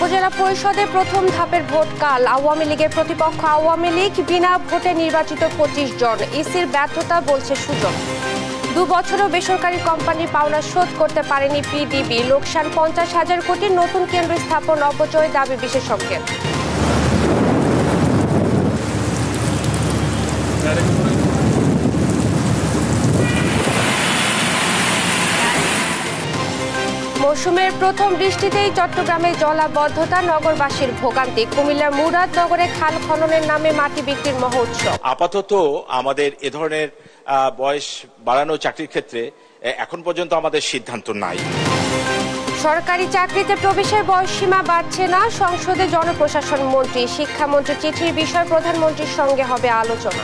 উপজেলা পরিষদে প্রথম ধাপের ভোট কাল। আওয়ামী লীগের প্রতিপক্ষ আওয়ামী লীগ বিনা ভোটে নির্বাচিত 25 জন। ইসির ব্যর্থতা বলছে সুজন। 2 বছরও বেসরকারি কোম্পানি পাওনা শোধ করতে পারেনি পিডিবি। লোকসান 50,000 কোটি। নতুন কেন্দ্র স্থাপন অপচয় দাবি বিশেষজ্ঞের। মৌসুমের প্রথম বৃষ্টিতেই চট্টগ্রামে জলাবদ্ধতা, নগরবাসীর ভোগান্তি। কুমিল্লার মুরাদনগরে খাল খননের নামে মাটি বিক্রির মহোৎসব। আপাতত আমাদের এ ধরনের বয়স বাড়ানো চাকরির ক্ষেত্রে এখন পর্যন্ত আমাদের সিদ্ধান্ত নাই। সরকারি চাকরিতে প্রবেশের বয়সসীমা বাড়ছে না। সংসদে জনপ্রশাসন মন্ত্রী, শিক্ষামন্ত্রী চিঠির বিষয় প্রধানমন্ত্রীর সঙ্গে হবে আলোচনা।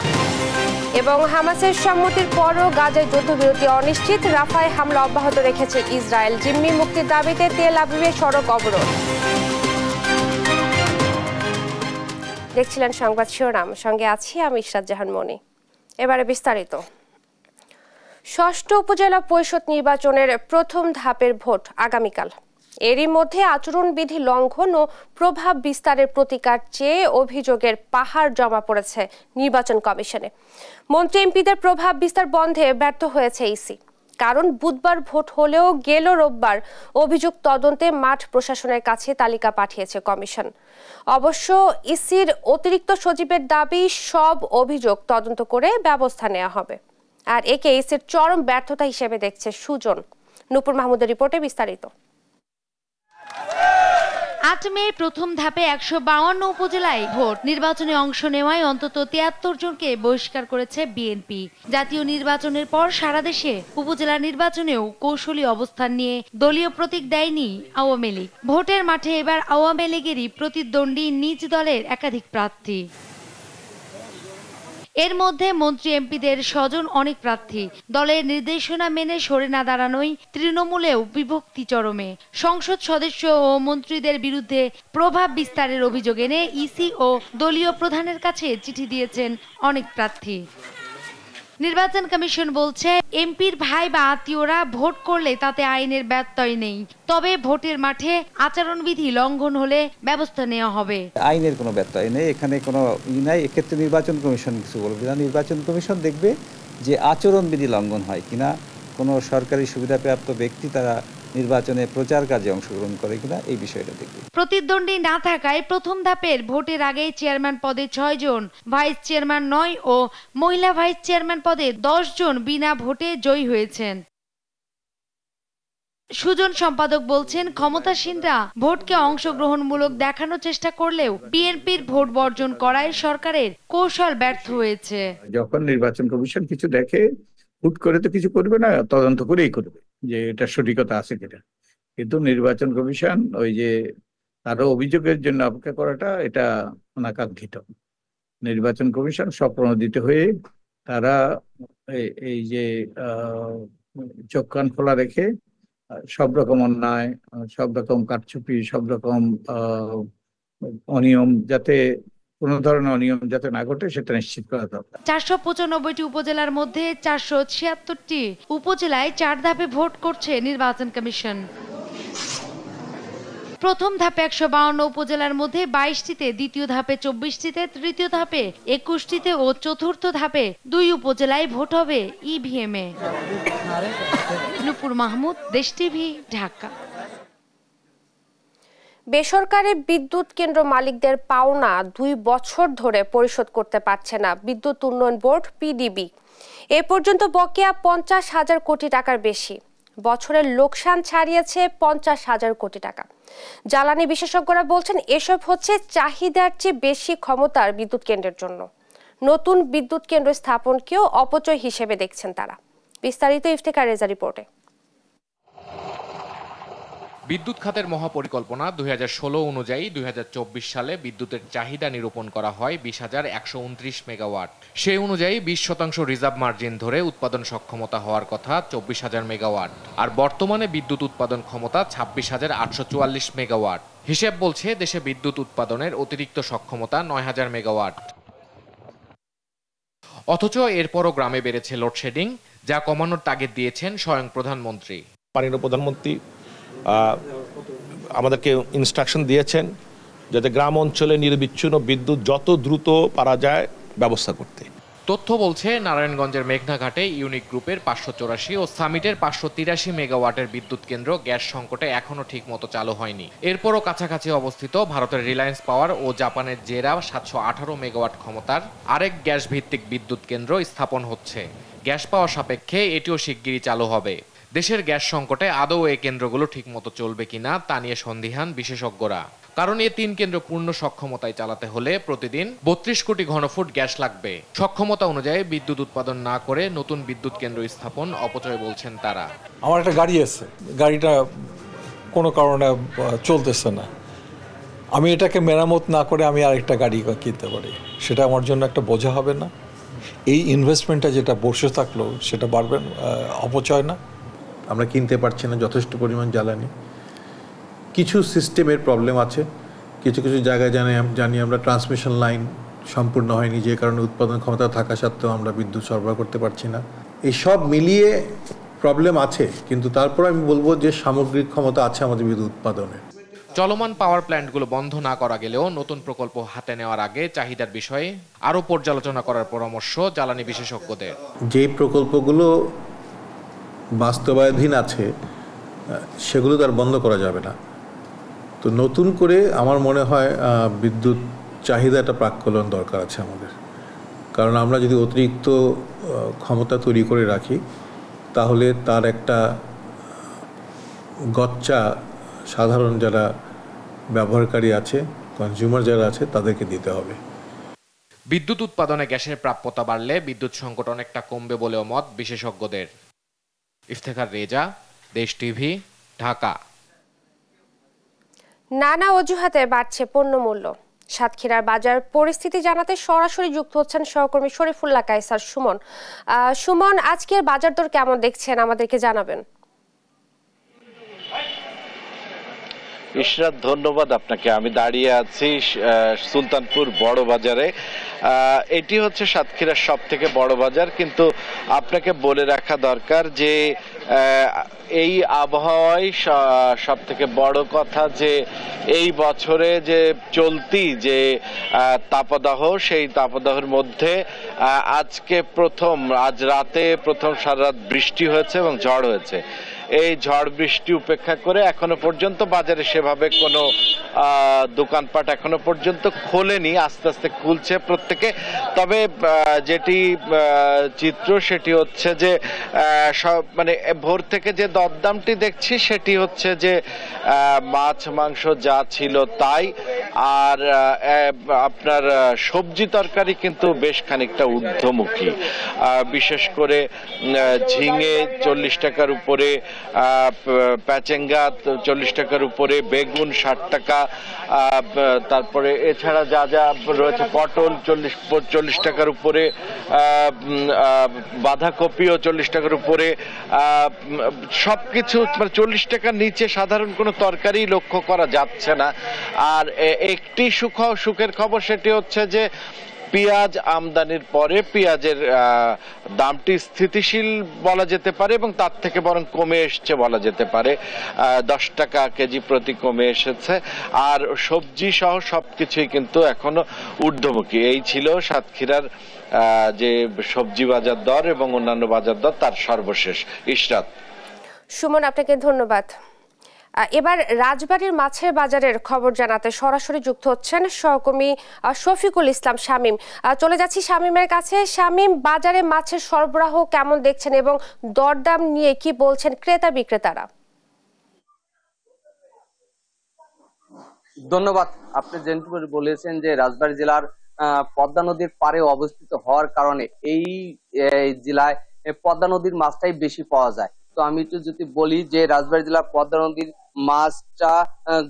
এবং হামাসের সম্মতির পরও গাজায় যুদ্ধবিরতি অনিশ্চিত। রাফায় হামলা অব্যাহত রেখেছে ইসরায়েল। জিম্মি মুক্তির দাবিতে তেল আবিবে সড়ক অবরোধ। দেখছিলেন সংবাদ শিরোনাম, সঙ্গে আছি আমি ইশরাত জাহান মনি। এবারে বিস্তারিত। ষষ্ঠ উপজেলা পরিষদ নির্বাচনের প্রথম ধাপের ভোট আগামীকাল। এরই মধ্যে আচরণবিধি লঙ্ঘন ও প্রভাব বিস্তারের প্রতিকার চেয়ে অভিযোগের পাহাড় জমা পড়েছে নির্বাচন কমিশনে। মন্ত্রী এমপিদের প্রভাব বিস্তার বন্ধে ব্যর্থ হয়েছে ইসি। কারণ বুধবার ভোট হলেও গেল রোববার অভিযোগ তদন্তে মাঠ প্রশাসনের কাছে তালিকা পাঠিয়েছে কমিশন। অবশ্য ইসির অতিরিক্ত সচিবের দাবি, সব অভিযোগ তদন্ত করে ব্যবস্থা নেওয়া হবে। আর একে ইসির চরম ব্যর্থতা হিসেবে দেখছে সুজন। নূপুর মাহমুদের রিপোর্টে বিস্তারিত। 8 মে প্রথম ধাপে 152 উপজেলায় ভোট নির্বাচনে অংশ নেওয়ায় অন্তত 73 জনকে বহিষ্কার করেছে বিএনপি। জাতীয় নির্বাচনের পর সারা দেশে উপজেলা নির্বাচনেও কৌশলী অবস্থান নিয়ে দলীয় প্রতীক দেয়নি আওয়ামী লীগ। ভোটের মাঠে এবার আওয়ামী লীগেরই প্রতিদ্বন্দ্বী নিজ দলের একাধিক প্রার্থী। এর মধ্যে মন্ত্রী এমপিদের স্বজন অনেক প্রার্থী। দলের নির্দেশনা মেনে সরে না দাঁড়ানোই তৃণমূলেও বিভক্তি চরমে। সংসদ সদস্য ও মন্ত্রীদের বিরুদ্ধে প্রভাব বিস্তারের অভিযোগ এনে ইসি ও দলীয় প্রধানের কাছে চিঠি দিয়েছেন অনেক প্রার্থী। নির্বাচন কমিশন বলছে, এমপির ভাই বা আত্মীয়রা ভোট করলে তাতে আইনের ব্যত্যয় নেই, তবে ভোটের মাঠে আচরণবিধি লঙ্ঘন হলে ব্যবস্থা নেওয়া হবে। আইনের কোনো ব্যত্যয় নেই, এখানে কোনো নাই। এক্ষেত্রে নির্বাচন কমিশন কিছু বলবে না। নির্বাচন কমিশন দেখবে যে আচরণবিধি লঙ্ঘন হয় কিনা, কোনো সরকারি সুবিধাপ্রাপ্ত ব্যক্তি তারা নির্বাচনে প্রচার কাজে অংশগ্রহণ করে কিনা, এই বিষয়টা দেখবে। প্রতিদ্বন্দ্বী না থাকায় প্রথম ধাপের ভোটের আগে চেয়ারম্যান পদে 6 জন, ভাইস চেয়ারম্যান 9 ও মহিলা ভাইস চেয়ারম্যান পদে 10 জন বিনা ভোটে জয়ী হয়েছেন। সুজন সম্পাদক বলছেন, ক্ষমতাসীনরা ভোটকে অংশগ্রহণমূলক দেখানোর চেষ্টা করলেও বিএনপির ভোট বর্জন করায় সরকারের কৌশল ব্যর্থ হয়েছে। যখন নির্বাচন কমিশন কিছু দেখে, হুট করে তো কিছু করবে না, তদন্ত করেই করবে যে এটা সঠিকতা আছে কিনা। কিন্তু নির্বাচন কমিশন ওই যে তারও অভিযোগের জন্য অপেক্ষা করাটা, এটা অনাকাঙ্ক্ষিত। নির্বাচন কমিশন স্বপ্রণোদিত হয়ে তারা এই যে চোখ কান খোলা রেখে সব রকম অন্যায়, সব রকম কারচুপি, সব রকম অনিয়ম, যাতে কোন ধরনের অনিয়ম যাতে না ঘটে সেটা নিশ্চিত করা দরকার। 495টি উপজেলার মধ্যে 476টি উপজেলায় 4 ধাপে ভোট করছে নির্বাচন কমিশন। প্রথম ধাপে 152 উপজেলার মধ্যে 22টিতে, দ্বিতীয় ধাপে 24টিতে, তৃতীয় ধাপে 21টিতে ও চতুর্থ ধাপে 2 উপজেলায় ভোট হবে ইভিএম এ। নূপুর মাহমুদ, দেশ টিভি, ঢাকা। বেসরকারি বিদ্যুৎ কেন্দ্র মালিকদের পাওনা 2 বছর ধরে পরিশোধ করতে পারছে না বিদ্যুৎ উন্নয়ন বোর্ড পিডিবি। এ পর্যন্ত বকেয়া 50,000 কোটি টাকার বেশি। বছরের লোকসান ছাড়িয়েছে 50,000 কোটি টাকা। জ্বালানি বিশেষজ্ঞরা বলছেন, এসব হচ্ছে চাহিদার চেয়ে বেশি ক্ষমতার বিদ্যুৎ কেন্দ্রের জন্য। নতুন বিদ্যুৎ কেন্দ্র স্থাপনকেও অপচয় হিসেবে দেখছেন তারা। বিস্তারিত ইফতেখার রেজা রিপোর্টে। বিদ্যুৎ খাতের মহাপরিকল্পনা 2016 অনুযায়ী 2024 সালে বিদ্যুতের চাহিদা নিরূপণ করা হয় 20,129 মেগাওয়াট। সেই অনুযায়ী 20% রিজার্ভ মার্জিন ধরে উৎপাদন সক্ষমতা হওয়ার কথা 24,000 মেগাওয়াট। আর বর্তমানে বিদ্যুৎ উৎপাদন ক্ষমতা 26,844 মেগাওয়াট। হিসেব বলছে দেশে বিদ্যুৎ উৎপাদনের অতিরিক্ত সক্ষমতা 9,000 মেগাওয়াট। অথচ এরপরও গ্রামে বেড়েছে লোডশেডিং, যা কমানোর তাগিদ দিয়েছেন স্বয়ং প্রধানমন্ত্রী। মাননীয় প্রধানমন্ত্রী আমাদেরকে ইনস্ট্রাকশন দিয়েছেন যাতে গ্রাম অঞ্চলে নিরবিচ্ছিন্ন বিদ্যুৎ যত দ্রুত পারা যায় ব্যবস্থা করতে। তথ্য বলছে নারায়ণগঞ্জের মেঘনাঘাটে ইউনিক গ্রুপের 584 ও সামিটের 583 মেগাওয়াটের বিদ্যুৎ কেন্দ্র গ্যাস সংকটে এখনো ঠিকমতো চালু হয়নি। এরপরও কাছাকাছি অবস্থিত ভারতের রিলায়েন্স পাওয়ার ও জাপানের জেরা 718 মেগাওয়াট ক্ষমতার আরেক গ্যাস ভিত্তিক বিদ্যুৎ কেন্দ্র স্থাপন হচ্ছে। গ্যাস পাওয়ার সাপেক্ষে এটিও শিগগিরই চালু হবে। দেশের গ্যাস সংকটে আদৌ এই কেন্দ্রগুলো ঠিকমতো চলবে কিনা তা নিয়ে সন্দিহান বিশেষজ্ঞরা। কারণ এই 3 কেন্দ্র পূর্ণ সক্ষমতায় চালাতে হলে প্রতিদিন 32 কোটি ঘনফুট গ্যাস লাগবে। সক্ষমতা অনুযায়ী বিদ্যুৎ উৎপাদন না করে নতুন বিদ্যুৎ কেন্দ্র স্থাপন অপচয় বলছেন তারা। আমার একটা গাড়ি আছে, গাড়িটা কোনো কারণে চলতেছে না, আমি এটাকে মেরামত না করে আমি আরেকটা গাড়ি কিনতে পারি, সেটা আমার জন্য একটা বোঝা হবে না? এই ইনভেস্টমেন্টটা যেটা বসে থাকলো সেটা বাড়বে, অপচয় না? আমরা কিনতে পারছি না যথেষ্ট পরিমাণ জ্বালানি। কিছু সিস্টেমের প্রবলেম আছে, কিছু কিছু জায়গায় জানি আমরা ট্রান্সমিশন লাইন সম্পূর্ণ হয়নি, যে কারণে উৎপাদন ক্ষমতা থাকা সত্ত্বেও আমরা বিদ্যুৎ সরবরাহ করতে পারছি না। এই সব মিলিয়ে প্রবলেম আছে, কিন্তু তারপর আমি বলবো যে সামগ্রিক ক্ষমতা আছে আমাদের বিদ্যুৎ উৎপাদনের। চলমান পাওয়ার প্ল্যান্টগুলো বন্ধ না করা গেলেও নতুন প্রকল্প হাতে নেওয়ার আগে চাহিদার বিষয়ে আরও পর্যালোচনা করার পরামর্শ জ্বালানি বিশেষজ্ঞদের। যে প্রকল্পগুলো বাস্তবায়নাধীন আছে সেগুলো তো আর বন্ধ করা যাবে না। তো নতুন করে আমার মনে হয় বিদ্যুৎ চাহিদাটা প্রাক্কলন দরকার আছে আমাদের, কারণ আমরা যদি অতিরিক্ত ক্ষমতা তৈরি করে রাখি তাহলে তার একটা গচ্চা সাধারণ যারা ব্যবহারকারী আছে, কনজিউমার যারা আছে, তাদেরকে দিতে হবে। বিদ্যুৎ উৎপাদনে গ্যাসের প্রাপ্যতা বাড়লে বিদ্যুৎ সংকট অনেকটা কমবে বলেও মত বিশেষজ্ঞদের। ইফতেখার রেজা, দেশ টিভি, ঢাকা। নানা অজুহাতে বাড়ছে পণ্যমূল্য। সাতক্ষীরার বাজার পরিস্থিতি জানাতে সরাসরি যুক্ত হচ্ছেন সহকর্মী শরীফুল্লাহ কায়সার সুমন। সুমন, আজকের বাজার দর কেমন দেখছেন আমাদেরকে জানাবেন। ইশরাত, ধন্যবাদ আপনাকে। আমি দাঁড়িয়ে আছি সুলতানপুর বড় বাজারে। এটি হচ্ছে সাতক্ষীরার সব থেকে বড় বাজার, কিন্তু আপনাকে বলে রাখা দরকার যে এই আবহাওয়ায় সব থেকে বড় কথা যে এই বছরে যে চলতি যে তাপদাহ, সেই তাপদাহের মধ্যে আজকে আজ রাতে প্রথম সারা রাত বৃষ্টি হয়েছে এবং ঝড় হয়েছে। এই ঝড় বৃষ্টি উপেক্ষা করে এখনো পর্যন্ত বাজারে সেভাবে কোনো দোকানপাট এখনো পর্যন্ত খোলেনি, আস্তে আস্তে খুলছে প্রত্যেকে। তবে যেটি চিত্র সেটি হচ্ছে যে সব মানে ভোর থেকে যে দরদামটি দেখছি সেটি হচ্ছে যে মাছ মাংস যা ছিল তাই, আর আপনার সবজি তরকারি কিন্তু বেশ খানিকটা ঊর্ধ্বমুখী। বিশেষ করে ঝিঙে 40 টাকার উপরে, প্যাচেঙ্গা 40 টাকার উপরে, বেগুন 60 টাকা, তারপরে এছাড়া যা যা রয়েছে পটল 40 টাকার উপরে, বাঁধাকপিও 40 টাকার উপরে, সবকিছু 40 টাকার নিচে সাধারণ কোনো তরকারি লক্ষ্য করা যাচ্ছে না। আর একটি সুখের খবর সেটি হচ্ছে যে পেঁয়াজ আমদানির পরে পেঁয়াজের দামটি স্থিতিশীল বলা যেতে পারে এবং তার থেকে বরং কমে এসছে বলা যেতে পারে। 10 টাকা কেজি প্রতি কমে এসেছে। আর সবজি সহ সবকিছুই কিন্তু এখনো ঊর্ধ্বমুখী। এই ছিল সাতক্ষীরার যে সবজি বাজার দর এবং অন্যান্য বাজার দর তার সর্বশেষ। ইশরাত। সুমন, আপনাকে ধন্যবাদ। এবার রাজবাড়ীর মাছের বাজারের খবর জানাতে সরাসরি যুক্ত হচ্ছেন সহকর্মী শফিকুল ইসলাম শামীম। চলে যাচ্ছি শামীমের কাছে। শামীম, বাজারে মাছের সরবরাহ কেমন দেখছেন এবং দরদাম নিয়ে কি বলছেন ক্রেতা বিক্রেতারা? ধন্যবাদ। আপনি যেহেতু বলেছেন যে রাজবাড়ী জেলার পদ্মা নদীর পাড়ে অবস্থিত হওয়ার কারণে এই জেলায় পদ্মা নদীর মাছটাই বেশি পাওয়া যায়। তো আমি একটু যদি বলি যে রাজবাড়ী জেলার পদ্মা নদীর মাছটা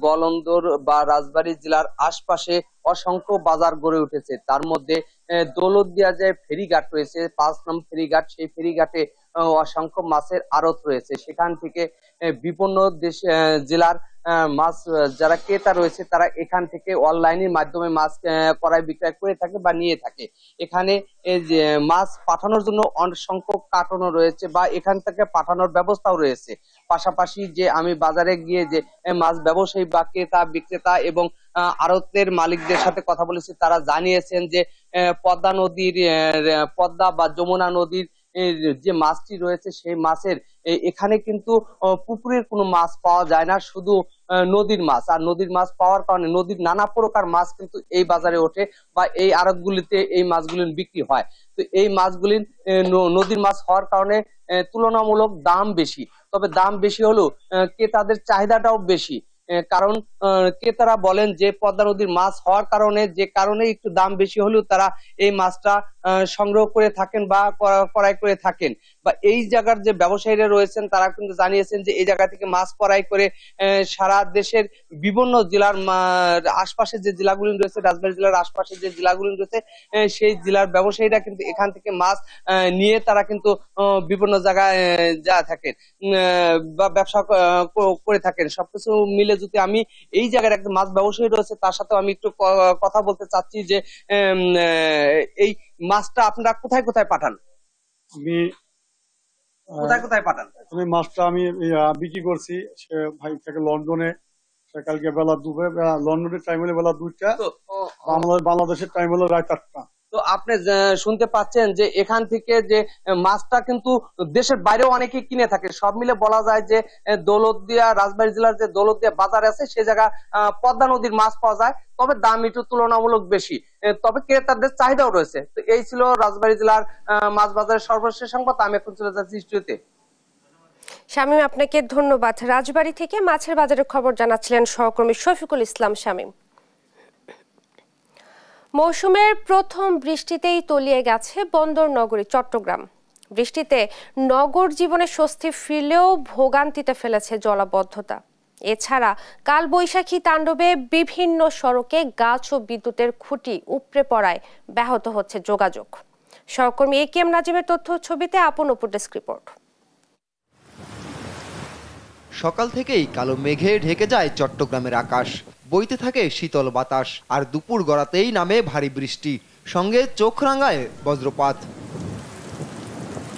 গলন্দর বা রাজবাড়ী জেলার আশপাশে অসংখ্য বাজার গড়ে উঠেছে। তার মধ্যে দৌলতদিয়া যে ফেরিঘাট রয়েছে, 5 নং ফেরিঘাট, সেই ফেরিঘাটে অসংখ্য মাছের আড়ত রয়েছে। সেখান থেকে বিভিন্ন জেলার মাছ যারা ক্রেতা রয়েছে তারা এখান থেকে অনলাইনের মাধ্যমে মাছ ক্রয় বিক্রয় করে থাকে বা নিয়ে থাকে। এখানে যে মাছ পাঠানোর জন্য অনেক সংখ্যক কার্টনও রয়েছে বা এখান থেকে পাঠানোর ব্যবস্থাও রয়েছে। পাশাপাশি যে আমি বাজারে গিয়ে যে মাছ ব্যবসায়ী বা ক্রেতা বিক্রেতা এবং আড়তের মালিকদের সাথে কথা বলেছি, তারা জানিয়েছেন যে পদ্মা নদীর পদ্মা বা যমুনা নদীর যে মাছটি রয়েছে সেই মাছের এখানে কিন্তু পুকুরের কোনো মাছ পাওয়া যায় না, শুধু নদীর মাছ। আর নদীর মাছ পাওয়ার কারণে নদীর নানা প্রকার মাছ কিন্তু এই বাজারে ওঠে বা এই আড়তগুলিতে এই মাছগুলি বিক্রি হয়। তো এই মাছগুলি নদীর মাছ হওয়ার কারণে তুলনামূলক দাম বেশি, তবে দাম বেশি হলেও ক্রেতাদের চাহিদাটাও বেশি। কারণ ক্রেতারা বলেন যে পদ্মা নদীর মাছ হওয়ার কারণে যে কারণে একটু দাম বেশি হলেও তারা এই মাছটা সংগ্রহ করে থাকেন বা ক্রয় করে থাকেন। বা এই জায়গার যে ব্যবসায়ীরা রয়েছেন তারা কিন্তু জানিয়েছেন যে এই জায়গা থেকে মাছ ক্রয় করে সারা দেশের বিভিন্ন জেলার আশপাশে যে জেলাগুলি রয়েছে, রাজবাড়ী জেলার আশপাশে যে জেলাগুলি রয়েছে সেই জেলার ব্যবসায়ীরা কিন্তু এখান থেকে মাছ নিয়ে তারা কিন্তু বিভিন্ন জায়গায় যা থাকেন বা ব্যবসা করে থাকেন। সবকিছু মিলে যদি আমি এই জায়গার একটা মাছ ব্যবসায়ী রয়েছে তার সাথে আমি একটু কথা বলতে চাচ্ছি যে এই মাছটা আপনারা কোথায় কোথায় পাঠান? কোথায় পাঠান? আমি মাছটা আমি বিক্রি করছি সে ভাই থেকে লন্ডনে, কালকে বেলা দুপুরে, লন্ডনের টাইম হলে বেলা 2টা, বাংলাদেশের টাইম হলো রাত 8টা। তো আপনি শুনতে পাচ্ছেন যে এখান থেকে যে মাছটা কিন্তু দেশের বাইরেও অনেকে কিনে থাকে। সব মিলে বলা যায় যে দৌলতদিয়া, রাজবাড়ী জেলার যে দৌলতদিয়া বাজার আছে সে জায়গা পদ্মা নদীর মাছ পাওয়া যায়, তবে দাম একটু তুলনামূলক বেশি, তবে ক্রেতাদের চাহিদাও রয়েছে। তো এই ছিল রাজবাড়ী জেলার মাছ বাজারের সর্বশেষ সংবাদ। আমি এখন চলে যাচ্ছি স্টুডিওতে। শামীম, আপনাকে ধন্যবাদ। রাজবাড়ী থেকে মাছের বাজারের খবর জানাচ্ছিলেন সহকর্মী শফিকুল ইসলাম শামীম। মৌসুমের প্রথম বৃষ্টিতেই তলিয়ে গেছে বন্দর নগরী চট্টগ্রাম। বৃষ্টিতে নগর জীবনে স্বস্তি ফিরলেও ভোগান্তিতে ফেলেছে জলাবদ্ধতা। এছাড়া কালবৈশাখী তাণ্ডবে বিভিন্ন সড়কে গাছ ও বিদ্যুতের খুঁটি উপড়ে পড়ায় ব্যাহত হচ্ছে যোগাযোগ। সহকর্মী এ.কে.এম. নাজিমের তথ্য ছবিতে আপন উপর ডেস্ক রিপোর্ট। সকাল থেকেই কালো মেঘে ঢেকে যায় চট্টগ্রামের আকাশ, বইতে থাকে শীতল বাতাস, আর দুপুর গড়াতেই নামে ভারী বৃষ্টি, সঙ্গে চোখ রাঙায় বজ্রপাত।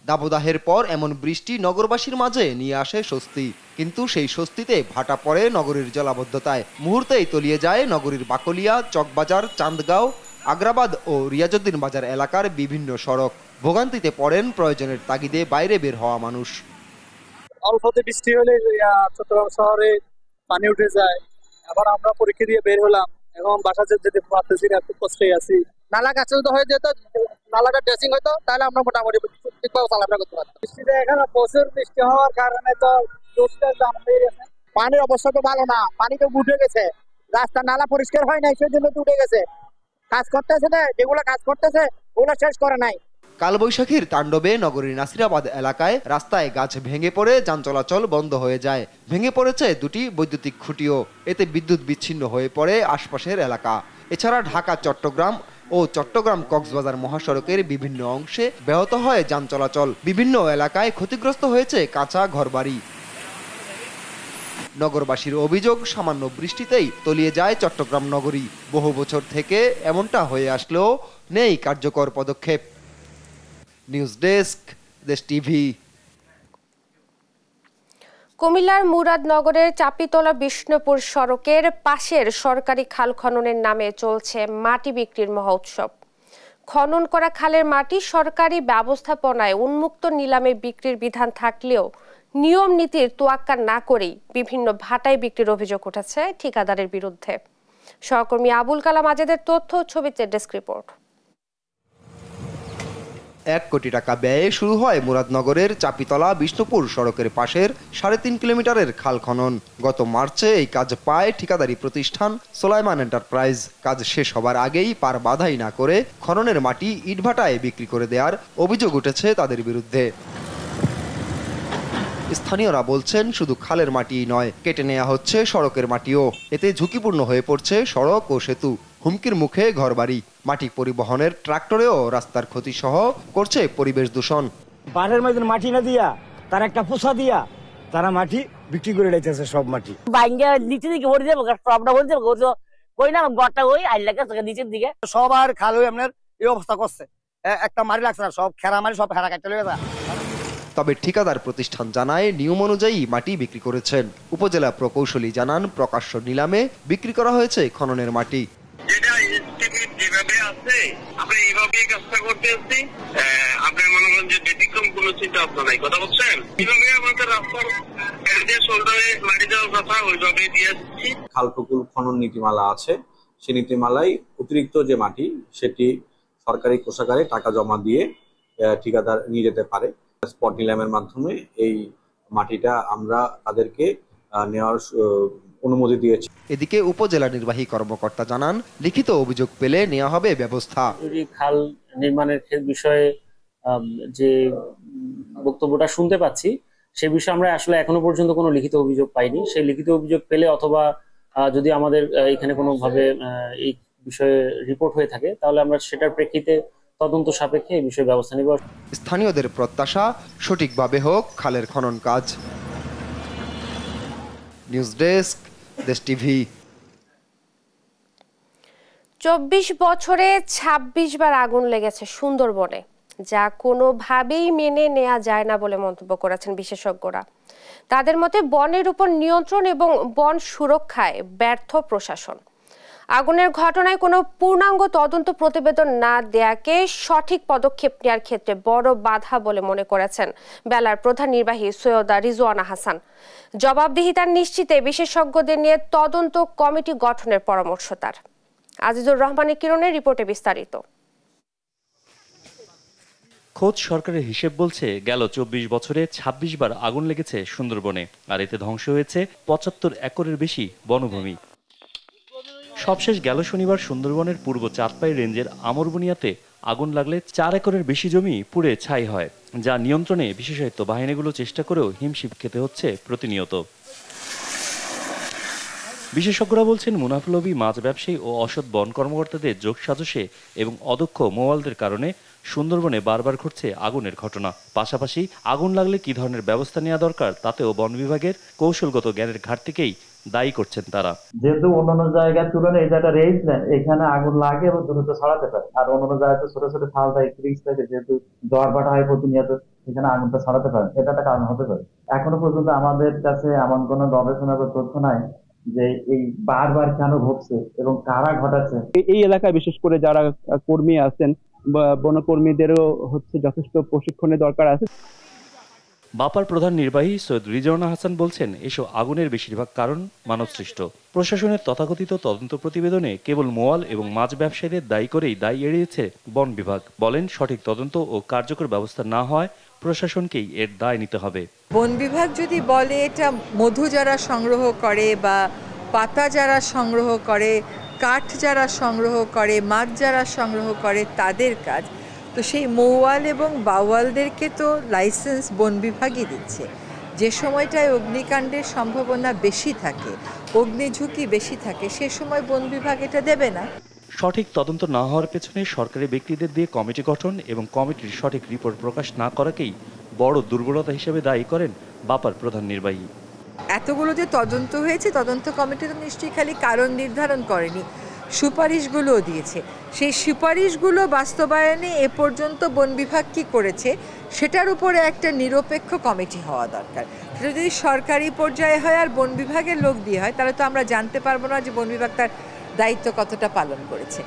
দাবদাহের পর এমন বৃষ্টি নগরবাসীর মাঝে নিয়ে আসে স্বস্তি, কিন্তু সেই স্বস্তিতে ভাটা পড়ে নগরীর জলাবদ্ধতায়। মুহূর্তেই তলিয়ে যায় নগরীর বাকলিয়া, চকবাজার, চান্দগাঁও, আগ্রাবাদ ও রিয়াজউদ্দিন বাজার এলাকার বিভিন্ন সড়ক। ভোগান্তিতে পড়েন প্রয়োজনের তাগিদে বাইরে বের হওয়া মানুষ। অল্পতে বৃষ্টি হলে চট্টগ্রাম শহরে পানি উঠে যায়। আবার আমরা পরীক্ষা দিয়ে বের হলাম, এখন বাসা যেতে পারতেছি না, খুব কষ্টে আছি। নালা কাছে যদি হয়ে যেত, নালাটা ড্রেসিং হইতো, তাহলে আমরা মোটামুটি ঠিকভাবে চলাফেরা করতে পারতাম। বৃষ্টিতে এখানে প্রচুর বৃষ্টি হওয়ার কারণে তো রোডটার জাম হয়ে গেছে। পানির অবস্থা তো ভালো না, পানি তো উঠে গেছে, রাস্তা নালা পরিষ্কার হয় নাই, সেজন্য তো উঠে গেছে। কাজ করতেছে না, যেগুলো কাজ করতেছে ওগুলো শেষ করে নাই। কালবৈশাখীর তাণ্ডবে নগরীর নাসিরাবাদ এলাকায় রাস্তায় গাছ ভেঙে পড়ে যান চলাচল বন্ধ হয়ে যায়। ভেঙে পড়েছে দুটি বৈদ্যুতিক খুঁটিও, এতে বিদ্যুৎ বিচ্ছিন্ন হয়ে পড়ে আশপাশের এলাকা। এছাড়া ঢাকা চট্টগ্রাম ও চট্টগ্রাম কক্সবাজার মহাসড়কের বিভিন্ন অংশে ব্যাহত হয় যান চলাচল। বিভিন্ন এলাকায় ক্ষতিগ্রস্ত হয়েছে কাঁচা ঘরবাড়ি। নগরবাসীর অভিযোগ, সামান্য বৃষ্টিতেই তলিয়ে যায় চট্টগ্রাম নগরী। বহু বছর থেকে এমনটা হয়ে আসলেও নেই কার্যকর পদক্ষেপ। নিউজ ডেস্ক, দেশ টিভি। কুমিল্লার মুরাদনগরের চাপিতলা বিষ্ণুপুর সড়কের পাশের সরকারি খাল খননের নামে চলছে মাটি বিক্রির মহোৎসব। খনন করা খালের মাটি সরকারি ব্যবস্থাপনায় উন্মুক্ত নিলামে বিক্রির বিধান থাকলেও নিয়ম নীতির তোয়াক্কা না করেই বিভিন্ন ভাটায় বিক্রির অভিযোগ উঠেছে ঠিকাদারের বিরুদ্ধে। সহকর্মী আবুল কালাম আজাদের তথ্য ছবিতে ডেস্ক রিপোর্ট। 1 কোটি টাকা ব্যয়ে শুরু হয় মুরাদনগরের চাপিতলা বিষ্ণুপুর সড়কের পাশের 3.5 কিলোমিটারের খাল খনন। গত মার্চে এই কাজ পায় ঠিকাদারি প্রতিষ্ঠান সোলাইমান এন্টারপ্রাইজ। কাজ শেষ হবার আগেই পার বাধাই না করে খননের মাটি ইটভাটায় বিক্রি করে দেওয়ার অভিযোগ উঠেছে তাদের বিরুদ্ধে। স্থানীয়রা বলছেন, শুধু খালের মাটি নয়, কেটে নেওয়া হচ্ছে সড়কের মাটিও। এতে ঝুঁকিপূর্ণ হয়ে পড়ছে সড়ক ও সেতু, হুমকির মুখে ঘরবাড়ি। মাটি পরিবহনের ট্রাক্টরেও রাস্তার ক্ষতি সহ করছে পরিবেশ দূষণ। বাড়ির মধ্যে মাটি না দিয়া, তার একটা পোষা দিয়া তারা মাটি বিক্রি করে লাইতেছে সব মাটি। বাইঙ্গা নিচে দিকে ভরে যাবো, সবটা ভরে যাবো, কই না গড়টা ওই আইলাকা নিচের দিকে সবার খাল হয়ে আপনার এই অবস্থা করছে, একটা মারি লাগছে না, সব খেরা মারি সব হেরা কাটতে লেগে যায়। তবে ঠিকাদার প্রতিষ্ঠান জানায় নিয়ম অনুযায়ী মাটি বিক্রি করেছেন। উপজেলা প্রকৌশলী জানান প্রকাশ্য নিলামে বিক্রি করা হয়েছে খননের মাটি। যেভাবে আছে আমরা এইভাবেই কাজটা করতে আসছি, আপনার মনে করেন যে ব্যতিক্রম কোনো চিন্তা ভাবনা নাই, কথা বলছেন। এইভাবে আমাদের রাস্তার মাটি দেওয়ার কথা ওইভাবে দিয়ে দিচ্ছি। খালপুকুর খনন নীতিমালা আছে, সেই নীতিমালায় অতিরিক্ত যে মাটি সেটি সরকারি কোষাগারে টাকা জমা দিয়ে ঠিকাদার নিয়ে যেতে পারে। স্পট নিলামের মাধ্যমে এই মাটিটা আমরা তাদেরকে নেওয়ার অনুমতি দিয়েছি। এদিকে উপজেলা নির্বাহী কর্মকর্তা জানান লিখিত অভিযোগ পেলে নেওয়া হবে ব্যবস্থা। খাল নির্মাণের বিষয়ে যে বক্তব্যটা শুনতে পাচ্ছি সে বিষয়ে আমরা আসলে এখনো পর্যন্ত কোনো লিখিত অভিযোগ পাইনি। সেই লিখিত অভিযোগ পেলে অথবা যদি আমাদের এখানে কোনোভাবে এই বিষয়ে রিপোর্ট হয়ে থাকে তাহলে আমরা সেটার প্রেক্ষিতে তদন্ত সাপেক্ষে এই বিষয়ে ব্যবস্থা নেব। স্থানীয়দের প্রত্যাশা সঠিকভাবে হোক খালের খনন কাজ। নিউজ ডেস্ক, দেশ টিভি। 24 বছরে 26 বার আগুন লেগেছে সুন্দরবনে, যা কোনোভাবেই মেনে নেওয়া যায় না বলে মন্তব্য করেছেন বিশেষজ্ঞরা। তাদের মতে বনের উপর নিয়ন্ত্রণ এবং বন সুরক্ষায় ব্যর্থ প্রশাসন। আগুনের ঘটনায় কোনো পূর্ণাঙ্গ তদন্ত প্রতিবেদন না দেয়াকে সঠিক পদক্ষেপ নেওয়ার ক্ষেত্রে বড় বাধা বলে মনে করেছেন বেলার প্রধান নির্বাহী সৈয়দা রিজওয়ানা হাসান। জবাবদিহিতা নিশ্চিতে বিশেষজ্ঞদের নিয়ে তদন্ত কমিটি গঠনের পরামর্শ তার। আজিজুর রহমানের কিরণের রিপোর্টে বিস্তারিত। খোদ সরকারের হিসেব বলছে গেল 24 বছরে 26 বার আগুন লেগেছে সুন্দরবনে, আর এতে ধ্বংস হয়েছে 75 একরের বেশি বনভূমি। সবশেষ গেল শনিবার সুন্দরবনের পূর্ব চাঁদপাই রেঞ্জের আমরবুনিয়াতে আগুন লাগলে 4 একরের বেশি জমি পুড়ে ছাই হয়, যা নিয়ন্ত্রণে বিশেষায়িত বাহিনীগুলো চেষ্টা করেও হিমশিম খেতে হচ্ছে প্রতিনিয়ত। বিশেষজ্ঞরা বলছেন মুনাফালোভী মাছ ব্যবসায়ী ও অসৎ বন কর্মকর্তাদের যোগসাজশে এবং অদক্ষ মৌয়ালদের কারণে সুন্দরবনে বারবার ঘটছে আগুনের ঘটনা। পাশাপাশি আগুন লাগলে কী ধরনের ব্যবস্থা নেওয়া দরকার তাতেও বন বিভাগের কৌশলগত জ্ঞানের ঘাটতিকেই দায়ী করছেন তারা। যেহেতু অন্যান্য জায়গার তুলনায় এই জায়গাটা রেঞ্জ নেয়, এখানে আগুন লাগে এবং দ্রুত ছড়াতে পারে। আর অন্যান্য জায়গাতে ছোট ছোট খাল থাকে, ক্রিজ থাকে, যেহেতু ঝড় বাটা হয় প্রতিনিয়ত, সেখানে আগুনটা ছড়াতে পারে, এটা একটা কারণ হতে পারে। এখনো পর্যন্ত আমাদের কাছে এমন কোনো গবেষণা বা তথ্য নাই যে এই বারবার কেন ঘটছে এবং কারা ঘটাচ্ছে। এই এলাকায় বিশেষ করে যারা কর্মী আছেন বা বনকর্মীদেরও যথেষ্ট প্রশিক্ষণের দরকার আছে। বাপার প্রধান নির্বাহী সৈয়দ রিজওয়ানা হাসান বলছেন এসব আগুনের বেশিরভাগ কারণ মানবসৃষ্ট। প্রশাসনের তথাকথিত তদন্ত প্রতিবেদনে কেবল মোয়াল এবং মাছ ব্যবসায়ীদের দায়ী করেই দায়ী এড়িয়েছে বন বিভাগ। বলেন সঠিক তদন্ত ও কার্যকর ব্যবস্থা না হয় প্রশাসনকেই এর দায় নিতে হবে। বন বিভাগ যদি বলে এটা মধু যারা সংগ্রহ করে বা পাতা যারা সংগ্রহ করে, কাঠ যারা সংগ্রহ করে, মাছ যারা সংগ্রহ করে তাদের কাজ, তো সেই মৌয়াল এবং বাওয়ালদেরকে তো লাইসেন্স বন বিভাগই দিচ্ছে। যে সময়টায় অগ্নিকাণ্ডের সম্ভাবনা বেশি থাকে, অগ্নিঝুঁকি বেশি থাকে, সে সময় বন বিভাগ এটা দেবে না। সঠিক তদন্ত না হওয়ার পেছনে সরকারি ব্যক্তিদের দিয়ে কমিটি গঠন এবং কমিটির সঠিক রিপোর্ট প্রকাশ না করাকেই বড় দুর্বলতা হিসেবে দায়ী করেন বাপার প্রধান নির্বাহী। এতগুলো যে তদন্ত হয়েছে, তদন্ত কমিটি তো নিশ্চয়ই খালি কারণ নির্ধারণ করেনি, সুপারিশগুলোও দিয়েছে। সেই সুপারিশগুলো বাস্তবায়নে এ পর্যন্ত বন বিভাগ কী করেছে সেটার উপরে একটা নিরপেক্ষ কমিটি হওয়া দরকার। সেটা যদি সরকারি পর্যায়ে হয় আর বন বিভাগের লোক দিয়ে হয় তাহলে তো আমরা জানতে পারবো না যে বন বিভাগ তার দায়িত্ব কতটা পালন করেছে।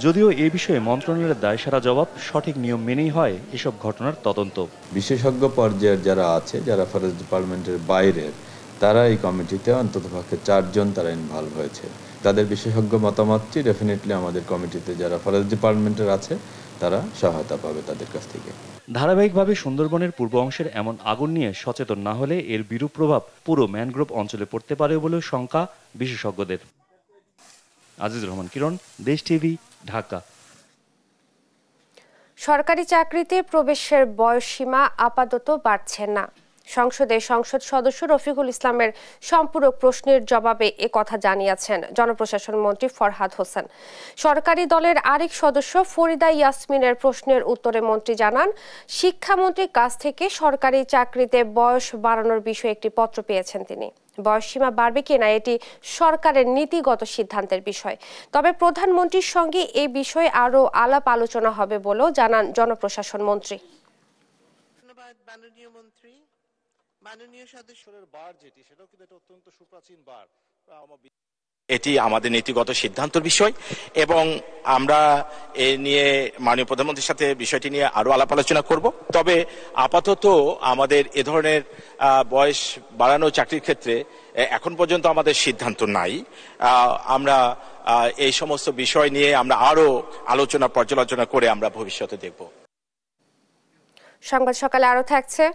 যদিও এই বিষয়ে মন্ত্রণালয়ের দায়সারা জবাব, সঠিক নিয়ম মেনেই হয় এসব ঘটনার তদন্ত। বিশেষজ্ঞ পর্যায়ের যারা আছে, যারা ফরেস্ট ডিপার্টমেন্টের বাইরের, তারা এই কমিটিতে অন্ততপক্ষে 4 জন তারা ইনভলভ হয়েছে। তাদের বিশেষজ্ঞ মতামতটি ডেফিনেটলি আমাদের কমিটিতে যারা ফরেস্ট ডিপার্টমেন্টের আছে তারা সহায়তা পাবে তাদের কাছ থেকে। ধারাবাহিকভাবে সুন্দরবনের পূর্ব অংশের এমন আগুন নিয়ে সচেতন না হলে এর বিরূপ প্রভাব পুরো ম্যানগ্রোভ অঞ্চলে পড়তে পারে বলেও শঙ্কা বিশেষজ্ঞদের। আজিজুর রহমান কিরণ, দেশ টিভি, ঢাকা। সরকারি চাকরিতে প্রবেশের বয়সসীমা আপাতত বাড়ছে না। সংসদ সদস্য রফিকুল ইসলামের সম্পূরক প্রশ্নের জবাবে একথা জানিয়েছেন জনপ্রশাসন মন্ত্রী ফরহাদ হোসেন। সরকারি দলের আরেক সদস্য ফরিদা ইয়াসমিনের প্রশ্নের উত্তরে মন্ত্রী জানান, শিক্ষামন্ত্রীর কাছ থেকে সরকারি চাকরিতে বয়স বাড়ানোর বিষয়ে একটি পত্র পেয়েছেন তিনি। বয়সসীমা বাড়বে কিনা এটি সরকারের নীতিগত সিদ্ধান্তের বিষয়, তবে প্রধানমন্ত্রীর সঙ্গে এই বিষয়ে আরও আলাপ আলোচনা হবে বলেও জানান জনপ্রশাসন মন্ত্রী। এটি আমাদের নীতিগত সিদ্ধান্তের বিষয় এবং আমরা এ নিয়ে মাননীয় প্রধানমন্ত্রীর সাথে বিষয়টি নিয়ে আরো আলাপ আলোচনা করব। তবে আপাতত আমাদের এ ধরনের বয়স বাড়ানো চাকরির ক্ষেত্রে এখন পর্যন্ত আমাদের সিদ্ধান্ত নাই। আমরা এই সমস্ত বিষয় নিয়ে আমরা আরো আলোচনা পর্যালোচনা করে আমরা ভবিষ্যতে দেখব। সংবাদ সকালে আরো থাকছে।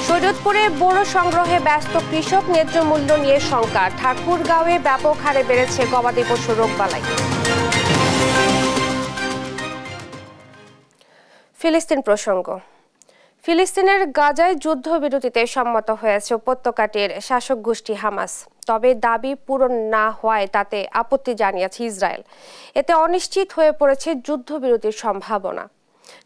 শরীয়তপুরে বোরো সংগ্রহে ব্যস্ত কৃষক, ন্যায্য মূল্য নিয়ে শঙ্কা। ঠাকুরগাঁওয়ে ব্যাপক হারে বেড়েছে গবাদি পশু রোগবালাই। ফিলিস্তিন প্রসঙ্গ। ফিলিস্তিনের গাজায় যুদ্ধবিরতিতে সম্মত হয়েছে উপত্যকাটির শাসক গোষ্ঠী হামাস। তবে দাবি পূরণ না হওয়ায় তাতে আপত্তি জানিয়েছে ইসরায়েল। এতে অনিশ্চিত হয়ে পড়েছে যুদ্ধবিরতির সম্ভাবনা।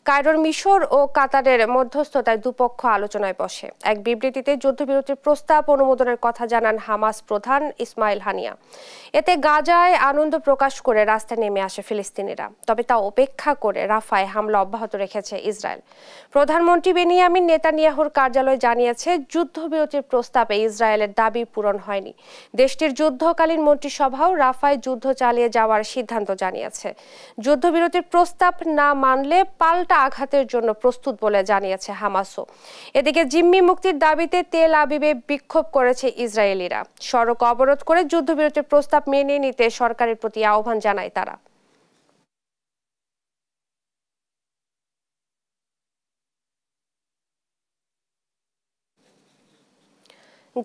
কায়রোর মিশর ও কাতারের মধ্যস্থতায় দুপক্ষ আলোচনায় বসে। এক বিবৃতিতে যুদ্ধবিরতির প্রস্তাব অনুমোদনের কথা জানান হামাস প্রধান ইসমাইল হানিয়া। এতে গাজায় আনন্দ প্রকাশ করে রাস্তায় নেমে আসে ফিলিস্তিনিরা। তবে তা উপেক্ষা করে রাফায় হামলা অব্যাহত রেখেছে ইসরায়েল। প্রধানমন্ত্রী বেনিয়ামিন নেতানিয়াহুর কার্যালয় জানিয়েছে, যুদ্ধবিরতির প্রস্তাবে ইসরায়েলের দাবি পূরণ হয়নি। দেশটির যুদ্ধকালীন মন্ত্রিসভাও রাফায় যুদ্ধ চালিয়ে যাওয়ার সিদ্ধান্ত জানিয়েছে। যুদ্ধবিরতির প্রস্তাব না মানলে পাল্টা আঘাতের জন্য প্রস্তুত বলে জানিয়েছে হামাসও। এদিকে জিম্মি মুক্তির দাবিতে তেল আবিবে বিক্ষোভ করেছে ইসরায়েলিরা। সড়ক অবরোধ করে যুদ্ধবিরতির প্রস্তাব মেনে নিতে সরকারের প্রতি আহ্বান জানায় তারা।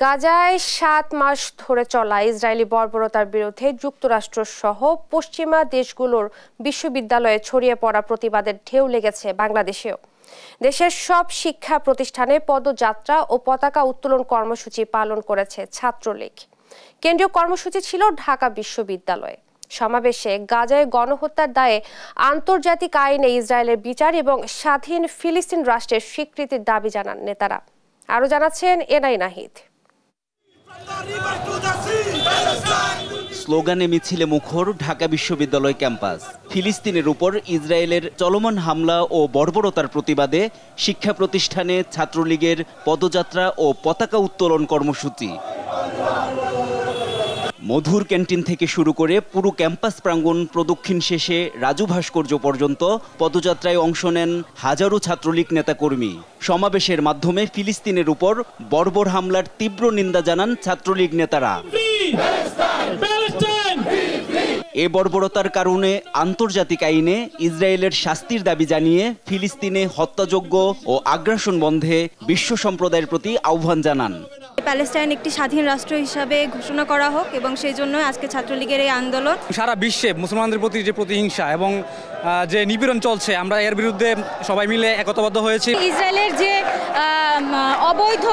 গাজায় 7 মাস ধরে চলা ইসরায়েলি বর্বরতার বিরুদ্ধে যুক্তরাষ্ট্র সহ পশ্চিমা দেশগুলোর বিশ্ববিদ্যালয়ে ছড়িয়ে পড়া প্রতিবাদের ঢেউ লেগেছে বাংলাদেশেও। দেশের সব শিক্ষা প্রতিষ্ঠানে পদযাত্রা ও পতাকা উত্তোলন কর্মসূচি পালন করেছে ছাত্রলীগ। কেন্দ্রীয় কর্মসূচি ছিল ঢাকা বিশ্ববিদ্যালয়ে। সমাবেশে গাজায় গণহত্যার দায়ে আন্তর্জাতিক আইনে ইসরায়েলের বিচার এবং স্বাধীন ফিলিস্তিন রাষ্ট্রের স্বীকৃতির দাবি জানান নেতারা। আরো জানাচ্ছেন এনআই নাহিদ। স্লোগানে মিছিলে মুখর ঢাকা বিশ্ববিদ্যালয় ক্যাম্পাস। ফিলিস্তিনের উপর ইসরায়েলের চলমান হামলা ও বর্বরতার প্রতিবাদে শিক্ষা প্রতিষ্ঠানে ছাত্রলীগের পদযাত্রা ও পতাকা উত্তোলন কর্মসূচি। মধুর ক্যান্টিন থেকে শুরু করে পুরো ক্যাম্পাস প্রাঙ্গণ প্রদক্ষিণ শেষে রাজু ভাস্কর্য পর্যন্ত পদযাত্রায় অংশ নেন হাজারো ছাত্রলীগ নেতাকর্মী। সমাবেশের মাধ্যমে ফিলিস্তিনের উপর বর্বর হামলার তীব্র নিন্দা জানান ছাত্রলীগ নেতারা। এ বর্বরতার কারণে আন্তর্জাতিক আইনে ইসরায়েলের শাস্তির দাবি জানিয়ে ফিলিস্তিনে হত্যাযজ্ঞ ও আগ্রাসন বন্ধে বিশ্ব সম্প্রদায়ের প্রতি আহ্বান জানান। প্যালেস্টাইন একটি স্বাধীন রাষ্ট্র হিসাবে ঘোষণা করা হোক এবং সেই জন্য আজকে ছাত্রলীগের এই আন্দোলন। সারা বিশ্বে মুসলমানদের প্রতি যে প্রতিহিংসা এবং যে নিপীড়ন চলছে, আমরা এর বিরুদ্ধে সবাই মিলে একতাবদ্ধ হয়েছি। ইসরায়েলের যে অবৈধ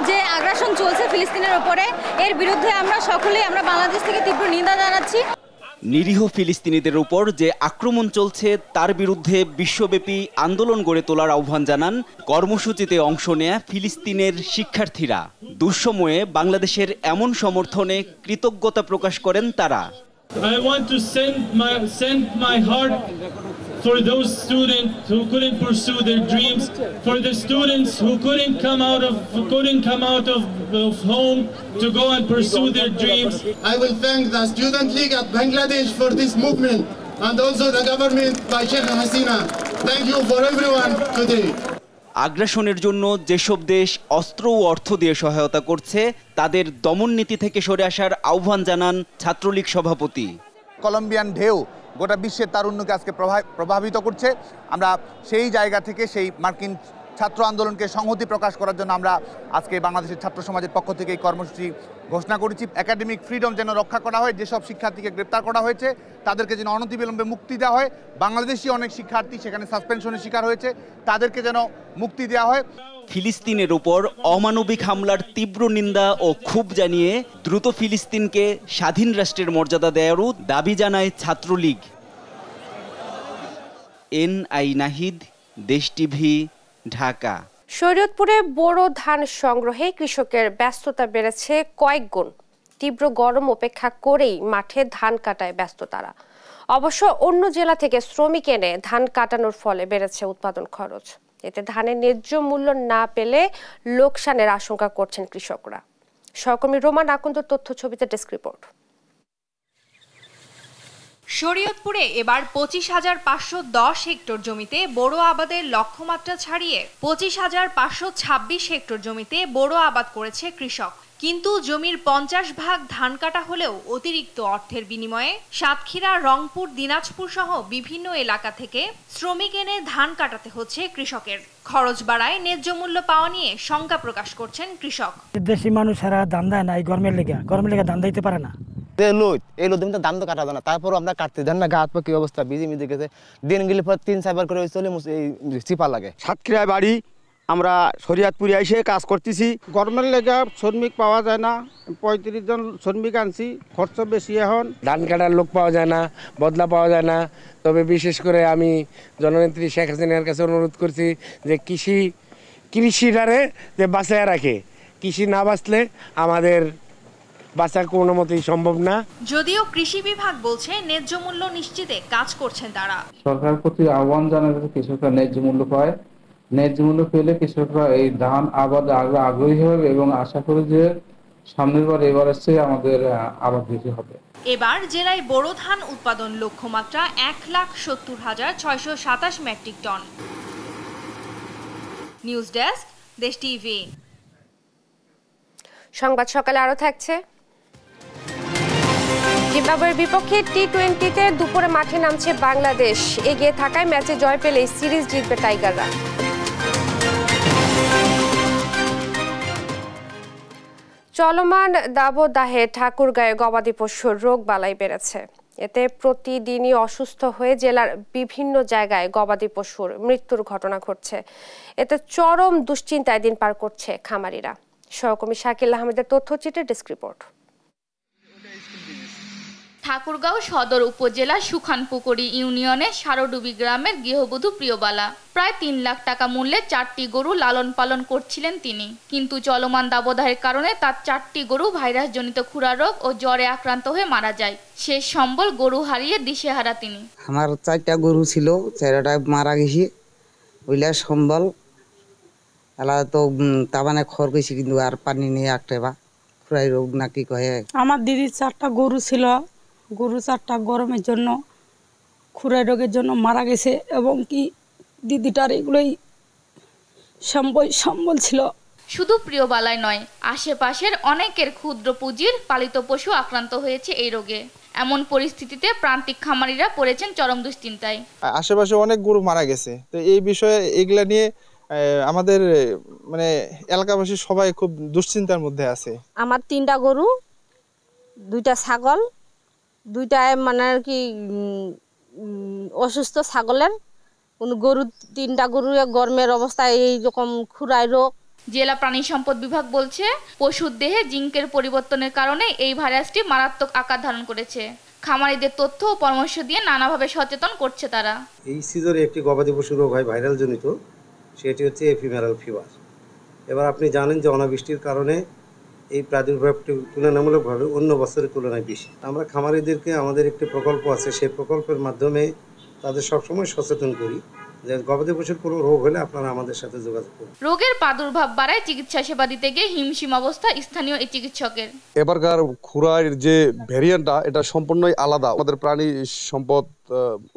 যে আগ্রাসন চলছে ফিলিস্তিনের উপরে, এর বিরুদ্ধে আমরা বাংলাদেশ থেকে তীব্র নিন্দা জানাচ্ছি। নিরীহ ফিলিস্তিনিদের উপর যে আক্রমণ চলছে তার বিরুদ্ধে বিশ্বব্যাপী আন্দোলন গড়ে তোলার আহ্বান জানান কর্মসূচিতে অংশ নেয়া ফিলিস্তিনের শিক্ষার্থীরা। দুঃসময়ে বাংলাদেশের এমন সমর্থনে কৃতজ্ঞতা প্রকাশ করেন তারা। I want to send my heart for those students who couldn't pursue their dreams, for the students who couldn't come out of home to go and pursue their dreams. I will thank the Student League of Bangladesh for this movement and also the government by Sheikh Hasina. Thank you for everyone today. আগ্রাসনের জন্য যেসব দেশ অস্ত্র ও অর্থ দিয়ে সহায়তা করছে তাদের দমন নীতি থেকে সরে আসার আহ্বান জানান ছাত্রলীগ সভাপতি। কলম্বিয়ান ঢেউ গোটা বিশ্বের তারুণ্যকে আজকে প্রভাবিত করছে। আমরা সেই জায়গা থেকে সেই মার্কিন ছাত্র আন্দোলনকে সংহতি প্রকাশ করার জন্য আমরা আজকে বাংলাদেশের ছাত্র সমাজের পক্ষ থেকে এই কর্মসূচি ঘোষণা করেছি। একাডেমিক ফ্রিডম যেন রক্ষা করা হয়, যেসব শিক্ষার্থীকে গ্রেপ্তার করা হয়েছে তাদেরকে যেন অনতিবিলম্বে মুক্তি দেওয়া হয়। বাংলাদেশি অনেক শিক্ষার্থী সেখানে সাসপেনশনের শিকার হয়েছে, তাদেরকে যেন মুক্তি দেওয়া হয়। ফিলিস্তিনের উপর অমানবিক হামলার তীব্র নিন্দা ও ক্ষোভ জানিয়ে দ্রুত ফিলিস্তিনকে স্বাধীন রাষ্ট্রের মর্যাদা দেওয়ারও দাবি জানায় ছাত্রলীগ। NI নাহিদ, দেশ টিভি, ঢাকা। শরীয়তপুরে বোরো ধান সংগ্রহে কৃষকের ব্যস্ততা বেড়েছে কয়েক গুণ। তীব্র গরম উপেক্ষা করেই মাঠে ধান কাটায় ব্যস্ত তারা। অবশ্য অন্য জেলা থেকে শ্রমিক এনে ধান কাটানোর ফলে বেড়েছে উৎপাদন খরচ। এতে ধানের ন্যায্য মূল্য না পেলে লোকসানের আশঙ্কা করছেন কৃষকরা। সহকর্মী রোমান আকন্দ তথ্য ছবিতে ডেস্ক রিপোর্ট। শরীয়তপুরে এবার 25,510 হেক্টর জমিতে বোরো আবাদের লক্ষ্যমাত্রা ছাড়িয়ে 25,526 হেক্টর জমিতে বোরো আবাদ করেছে কৃষক। কিন্তু জমির 50 ভাগ ধান কাটা হলেও অতিরিক্ত অর্থের বিনিময়ে সাতক্ষীরা, রংপুর, দিনাজপুর সহ বিভিন্ন এলাকা থেকে শ্রমিক এনে ধান কাটাতে হচ্ছে কৃষকের। খরচ বাড়ায় ন্যায্য মূল্য পাওয়া নিয়ে শঙ্কা প্রকাশ করছেন কৃষক। দেশি মানুষেরা ধান দেয় না, এই গরমের লেগে ধান দিতে পারে না। এই লোদ ধান তো কাটা যায় না, তারপর আমরা কাটতে দেন না। গাছ পা কি অবস্থা, বিজি মিজে গেছে। দিন গেলে পর 3-4 বার করে চলে চিপা লাগে। সাতক্ষীরায় বাড়ি, আমরা শরীয়তপুরে এসে কাজ করতেছি। গরমের লেগে শ্রমিক পাওয়া যায় না, 35 জন শ্রমিক আনছি, খরচ বেশি। এখন ধান কাটার লোক পাওয়া যায় না, বদলা পাওয়া যায় না। তবে বিশেষ করে আমি জননেত্রী শেখ হাসিনার কাছে অনুরোধ করছি যে কৃষিটারে যে বাঁচায় রাখে, কৃষি না বাঁচলে আমাদের বাঁচা কোনো মতেই সম্ভব না। যদিও কৃষি বিভাগ বলছে ন্যায্য মূল্য নিশ্চিতে কাজ করছেন তারা। সরকার প্রতি আহ্বান জানাবে কৃষকরা ন্যায্য মূল্য পায়। ন্যায্য মূল্য পেলে কৃষকরা এই ধান আবাদ আগ্রহী হবে এবং আশা করি যে সামনের বার এবারের চেয়ে আমাদের আবাদ বেশি হবে। এবার জেলায় বোরো ধান উৎপাদন লক্ষ্যমাত্রা 1,70,627 মেট্রিক টন। নিউজ ডেস্ক, দেশ টিভি। সংবাদ সকালে আরো থাকছে। জিম্বাবুয়ের বিপক্ষে টি-20তে দুপুরে মাঠে নামছে বাংলাদেশ। এগিয়ে থাকায় ম্যাচে জয় পেলে সিরিজ জিতবে টাইগাররা। চলমান দাবদাহে ঠাকুরগাঁয়ে গবাদি পশুর রোগ বালাই বেড়েছে। এতে প্রতিদিনই অসুস্থ হয়ে জেলার বিভিন্ন জায়গায় গবাদি পশুর মৃত্যুর ঘটনা ঘটছে। এতে চরম দুশ্চিন্তায় দিন পার করছে খামারিরা। সহকর্মী শাকিল আহমেদের তথ্যচিত্রে ডেস্ক রিপোর্ট। ঠাকুরগাঁও সদর উপজেলা সুখানপুকুরি ইউনিয়নে সারডুবি গ্রামের গৃহবধূ প্রিয়বালা প্রায় 3 লাখ টাকা মূল্যে 4টি গরু লালন পালন করছিলেন তিনি। কিন্তু চলমান দাবদাহের কারণে তার 4টি গরু ভাইরাসজনিত খুরা রোগ ও জ্বরে আক্রান্ত হয়ে মারা যায়। শেষ সম্বল গরু হারিয়ে দিশেহারা তিনি। আমার 4টা গরু ছিল, 4টা মারা গেছে। ওইলা সম্বল এলা তো তাবানে খর গেছি, কিন্তু আর পানি নেই একটা খুরাই রোগ নাকি কয়ে। আমার দিদির 4টা গরু ছিল, গরু 4টা গরমের জন্য খুরাই রোগের জন্য মারা গেছে এবং কি দিদিটার এগুলোই সম্বল ছিল। শুধু প্রিয়বালাই নয়, আশেপাশের অনেকের ক্ষুদ্র পুঁজির পালিত পশু আক্রান্ত হয়েছে এই রোগে। এমন পরিস্থিতিতে প্রান্তিক খামারিরা পড়েছেন চরম দুশ্চিন্তায়। আশেপাশে অনেক গরু মারা গেছে, তো এই বিষয়ে এগুলা নিয়ে আমাদের মানে এলাকাবাসী সবাই খুব দুশ্চিন্তার মধ্যে আছে। আমার 3টা গরু, 2টা ছাগল, 2টায় মানে আর কি অসুস্থ ছাগলের, গরু 3টা গরু গরমের অবস্থায় এই রকম খুরাই রোগ। জেলা প্রাণী সম্পদ বিভাগ বলছে পশুর দেহে জিঙ্কের পরিবর্তনের কারণে এই ভাইরাসটি মারাত্মক আকার ধারণ করেছে। খামারিদের তথ্য ও পরামর্শ দিয়ে নানাভাবে সচেতন করছে তারা। এই সিজনে একটি গবাদি পশু রোগ হয় ভাইরাল জনিত, সেটি হচ্ছে এপিমেরাল ফিভার। এবার আপনি জানেন যে অনাবৃষ্টির কারণে এই প্রাদুর্ভাবটি তুলনামূলকভাবে অন্য বছরের তুলনায় বেশি। আমরা খামারিদেরকে আমাদের একটি প্রকল্প আছে, সেই প্রকল্পের মাধ্যমে তাদের সবসময় সচেতন করি যে গবাদি পশুর কোনো রোগ হলে আপনারা আমাদের সাথে যোগাযোগ করুন। রোগের প্রাদুর্ভাব বাড়ায় চিকিৎসা সেবা দিতে গিয়ে হিমশিম অবস্থা স্থানীয় এই চিকিৎসকের। এবারকার খুরার যে ভ্যারিয়েন্টটা এটা সম্পূর্ণই আলাদা। আমাদের প্রাণী সম্পদ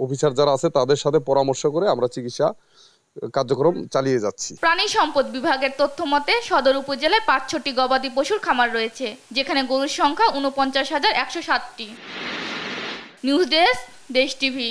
অফিসার যারা আছে তাদের সাথে পরামর্শ করে আমরা চিকিৎসা কার্যক্রম চালিয়ে যাচ্ছি। প্রাণী সম্পদ বিভাগের তথ্য মতে সদর উপজেলায় 5-6টি গবাদি পশুর খামার রয়েছে, যেখানে গরুর সংখ্যা 49,107টি। নিউজ ডেস্ক, দেশ টিভি।